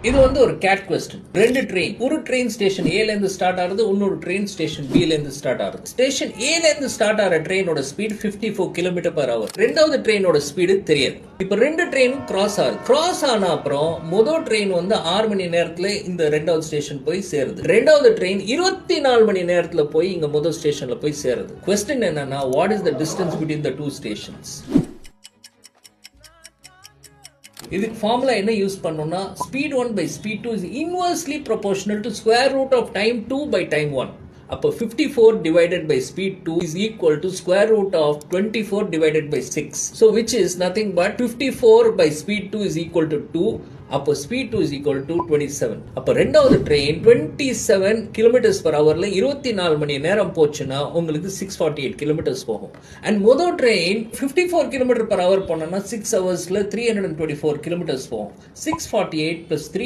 இது வந்து ஒரு கேட் கொஸ்டின். ரெண்டு ட்ரெயின், ஒரு ட்ரெயின் ஸ்டேஷன் ஏல இருந்து ஸ்டார்ட் ஆகுது, இன்னொரு ட்ரெயின் ஸ்டேஷன் பி ல இருந்து ஸ்டார்ட் ஆகுது. ஸ்டேஷன் ஏல இருந்து ஸ்டார்ட் ஆகிற ட்ரெயினோட ஸ்பீட் 54 km/h. ரெண்டாவது ட்ரெயினோட ஸ்பீடு தெரியாது. இப்ப ரெண்டு ட்ரெயின் கிராஸ் ஆகுது. கிராஸ் ஆன அப்புறம் முதல் ட்ரெயின் வந்து 6 மணி நேரத்துல இந்த ரெண்டாவது ஸ்டேஷன் போய் சேருது. ரெண்டாவது ட்ரெயின் 24 மணி நேரத்துல போய் இங்க முதல் ஸ்டேஷன்ல போய் சேருது. கொஸ்டின் என்னன்னா, what is the distance between the two stations? இதுக்கு ஃபார்முலா என்ன யூஸ் பண்ணோம்னா, speed 1 by speed 2 is inversely proportional to square root of time 2 by time 1. அப்போ 54 divided by speed 2 is equal to square root of 24 divided by 6. So which is nothing but 54 by speed 2 is equal to 2. அப்போ speed 2 is equal to 27. அப்போ ரெண்டாவது train 27 km/h 24 மணி நேரம் போச்சுன்னா உங்களுக்கு 648 km போகும். And முதல் train 54 km/h போனோம்னா 6 hours 324 km போகும். 648 plus 3